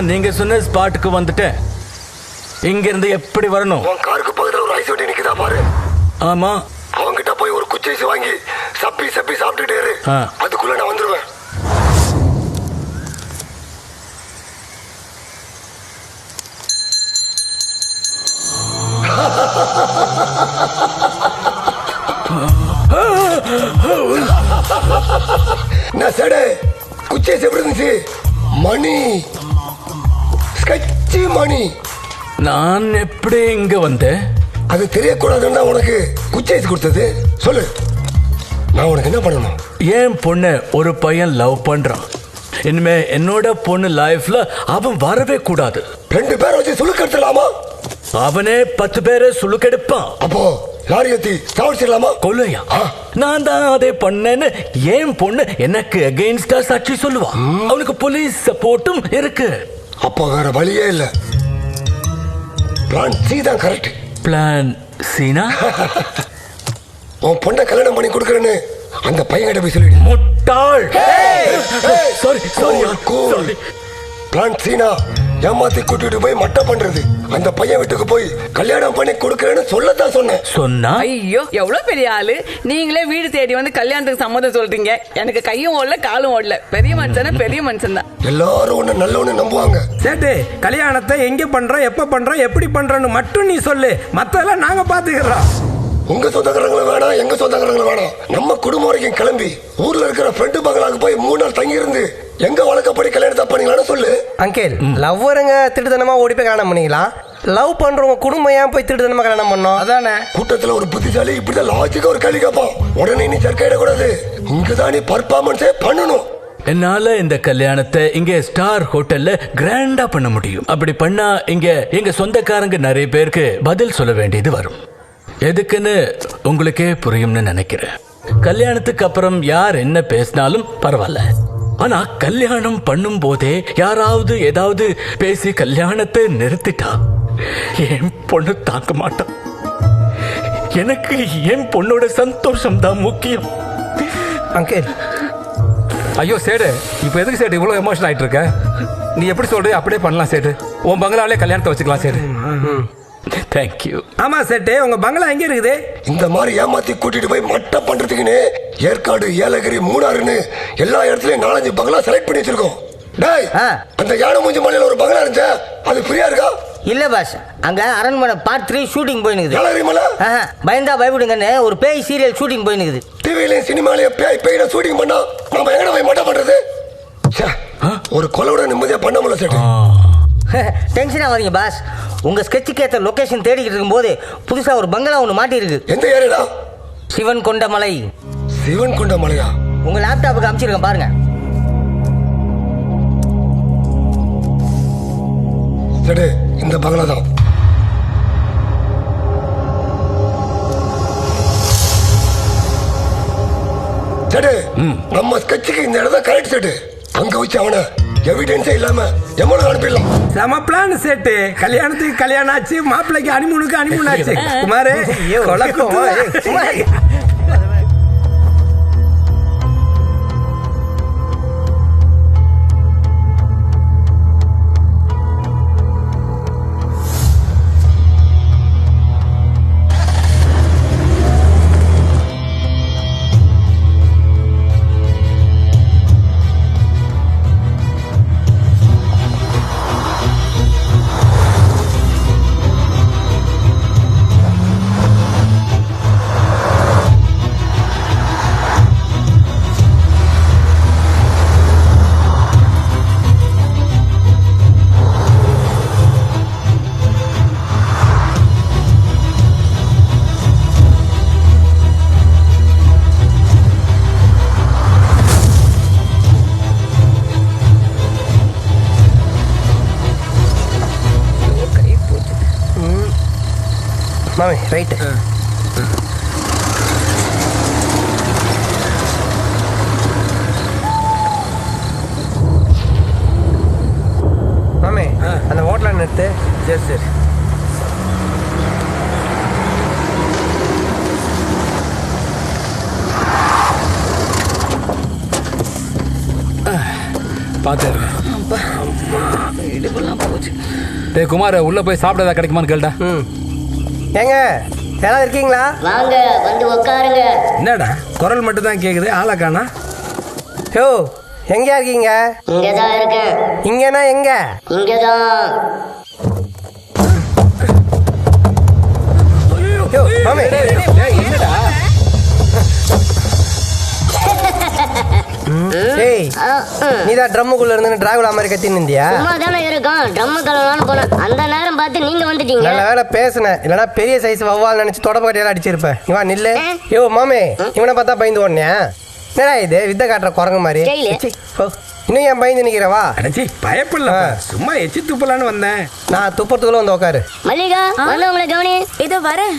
நீங்க சொன்ன ஸ்பாட்டுக்கு வந்துட்டேன். இங்க இருந்து எப்படி வரணும்? உன் காருக்கு பக்கத்துல ஒரு ஐஸ் வண்டி நிக்குதா பாரு. ஆமா. அவங்கிட்ட போய் ஒரு குச்சி ஐஸ் வாங்கி சப்பி சப்பி சாப்பிட்டுட்டே இரு. அதுக்குள்ள நான் வந்துருவேன். நான் சடே குச்சி ஐஸ் எப்படி இருந்துச்சு? மணி ஸ்கெட்சி மணி. நான் எப்படி இங்க வந்தேன்? அது தெரியக்கூடாதுன்னா உனக்கு குச்சி ஐஸ் கொடுத்தது. சொல்லு, நான் உனக்கு என்ன பண்ணணும்? என் பொண்ணு ஒரு பையன் லவ் பண்றான். இனிமே என்னோட பொண்ணு லைஃப்ல அவன் வரவே கூடாது. 2 பேரை வச்சு சுழுக்கெடுத்துலாமா? அவனே 10 பேரை சுழுக்கெடுப்பான். அப்போ லாரி ஏத்தி சாவடிச்சிடலாமா? கொல்லையா? நான் தான் அதே பண்ணேன்னு என் பொண்ணு எனக்கு அகைன்ஸ்டா சாட்சி சொல்லுவான். அவனுக்கு போலீஸ் சப்போர்ட்டும் இருக்கு. அப்போ வேற வழியே இல்ல. பிளான் சி தான் கரெக்ட். பிளான் சீனா? உன் பொண்ணை கல்யாணம் பண்ணி கொடுக்கறேன்னு அந்த பையன்கிட்ட போய் சொல்லிடு. முட்டாள். Sorry sorry. பிளான் சீனா ஏமாத்தி கூட்டிட்டு போய் மட்டை பண்றது. அந்த பையன் வீட்டுக்கு போய் கல்யாணம் பண்ணி கொடுக்கறேன்னு சொல்லத்தான் சொன்னா. ஐயோ எவ்வளவு பெரிய ஆளு. நீங்களே வீடு தேடி வந்து கல்யாணத்துக்கு சம்மதம் சொல்றீங்க. எனக்கு கையும் ஓடல காலும் ஓடல. பெரிய மனுஷன் பெரிய மனுஷன் தான். எல்லாரும் ஒண்ணு நல்லவனு நம்புவாங்க. சேட்டு, கல்யாணத்தை எங்க பண்றோம், எப்ப பண்றோம், எப்படி பண்றோம்னு மட்டும் நீ சொல்லு. மத்ததெல்லாம் நாங்க பாத்துக்கிறோம். உங்க சொந்தக்காரங்களும் வேணாம், எங்க சொந்தக்காரங்களும் வேணாம். நம்ம குடும்பம் வரைக்கும் கிளம்பி ஊர்ல இருக்கிற ஃப்ரெண்டு பங்களாக்கு போய் 3 நாள் தங்கி இருந்து எங்க வழக்கப்படி கல்யாணத்தை பண்ணீங்களான்னு சொல்லு. அங்கிள், லவ்வருங்க திருடுதனமா ஓடி போய் கல்யாணம் பண்ணிக்கலாம். லவ் பண்றவங்க குடும்பம் ஏன் போய் திருடுதனமா கல்யாணம் பண்ணோம்? அதானே. கூட்டத்துல ஒரு புத்திசாலி இப்படிதான் லாஜிக்கா ஒரு கேள்வி கேட்பான். உடனே நீ சர்க்கையிடக்கூடாது. இங்கதான் நீ பர்ஃபார்மன்ஸே பண்ணணும். என்னால இந்த கல்யாணத்தை இங்க ஸ்டார் ஹோட்டல்ல கிராண்டா பண்ண முடியும். அப்படி பண்ணா இங்க எங்க சொந்தக்காரங்க நிறைய பேருக்கு பதில் சொல்ல வேண்டியது வரும். எதுக்குன்னு உங்களுக்கே புரியும்னு நினைக்கிறேன். கல்யாணத்துக்கு அப்புறம் யார் என்ன பேசினாலும் பரவாயில்ல. ஆனா கல்யாணம் பண்ணும் போதே யாராவது ஏதாவது பேசி கல்யாணத்தை நிறுத்திட்டா என் பொண்ணு தாக்க மாட்டான். எனக்கு என் பொண்ணோட சந்தோஷம் தான் முக்கியம். அங்கிள், ஐயோ சேடு, இப்போ எதுக்கு சேடு இவ்வளோ எமோஷன் ஆயிட்டு இருக்க? நீ எப்படி சொல்ற அப்படியே பண்ணலாம் சேடு. உன் பங்களாலே கல்யாணத்தை வச்சுக்கலாம் சேடு. தேங்க்யூ. ஆமா சேட்டு, உங்க பங்களா எங்க இருக்குது? இந்த மாதிரி ஏமாத்தி கூட்டிட்டு போய் மட்டை பண்றதுக்குன்னு ஏற்காடு, ஏலகிரி, மூணாறுன்னு எல்லா இடத்துலயும் 4-5 பங்களா செலக்ட் பண்ணி வச்சிருக்கோம். டேய், அந்த யானை மூஞ்சி மலையில ஒரு பங்களா இருந்துச்சு, அது ஃப்ரீயா இருக்கா? இல்ல பாஸ், அங்க அரண்மனை பார்ட் 3 ஷூட்டிங் போயினுக்குது. ஏலகிரி மலை பயந்தா பயப்படுங்கன்னு ஒரு பேய் சீரியல் ஷூட்டிங் போயினுக்குது. டிவிலையும் சினிமாலையும் பேய் ஷூட்டிங் பண்ணா நம்ம எங்கட போய் மட்டை பண்றது? ஒரு கொலோட நிம்மதியா பண்ண முடியல சேட்டு. டென்ஷன் ஆகாதீங்க பாஸ். உங்க ஸ்கெட்சுக்கு ஏற்ற லொகேஷன் தேடிக்கிட்டு இருக்கும்போது புதுசா ஒரு பங்களா ஒன்று மாட்டி இருக்கு. எந்த ஏரியாடா? சிவன் கொண்ட மலை. சிவன் கொண்ட மலையா? உங்க லேப்டாப்புக்கு அனுப்பிச்சிருக்கேன் பாருங்க. சரி, இந்த பங்களா தான். சரி, நம்ம ஸ்கெட்சுக்கு இந்த இடம் தான் கரெக்ட் செட்டு. அங்க வச்சு அவனை எவிடன்ஸே இல்லாம எம்மனுக்கு அனுப்பிடலாம். செம பிளான் சேட்டு. கல்யாணத்துக்கு கல்யாணம் ஆச்சு, மாப்பிள்ளைக்கு அனிமூனுக்கு அனிமூன் ஆச்சு. குமாரே, மாமி ரைட்டு. மாமி அந்த ஹோட்டலில் நிறுத்து. சரி சரி. பார்த்துருங்க. இடுப்பெல்லாம் போச்சு. டேய் குமார் உள்ள போய் சாப்பிட ஏதாவது கிடைக்குமான்னு கேளுடா. ம் ஏங்க யாராவது இருக்கீங்களா? வாங்க வந்து உட்காருங்க. என்னடா குரல் மட்டும் தான் கேக்குது, ஆளை காணா. யோ எங்கேயா இருக்கீங்க? இங்கதான் இருக்கேன். இங்கன்னா எங்க? இங்கதான். யோ மாமே ஏய் நீதான் ட்ரம்முக்குள்ள இருந்து டிராகுலா மாதிரி கத்தின்னு இருந்தியா? சும்மா தானே இருக்கோம். ட்ரம் கலவான்னு போனேன். அந்த நேரம் பார்த்து நீங்க வந்துட்டீங்க. நல்ல வேலை பேசுனேன், இல்லைன்னா பெரிய சைஸ் வவ்வால் நினைச்சு தொடப்ப கட்டையில அடிச்சிருப்பேன். இவா நில்லு. யோ மாமே இவனை பார்த்தா பயந்து ஓடனே. என்னடா இது வித்த காட்டுற குரங்கு மாதிரி? ஸ்டைலு. ச்சீ, போ. இன்னும் ஏன் பயந்து நிக்கிறவா? அடச்சி பயப்படல, சும்மா எச்சி துப்பலான்னு வந்தேன். நான் துப்புறதுக்குள்ள வந்து உட்காரு. மல்லிகா வந்து உங்களை கவனி. இதோ வரேன்.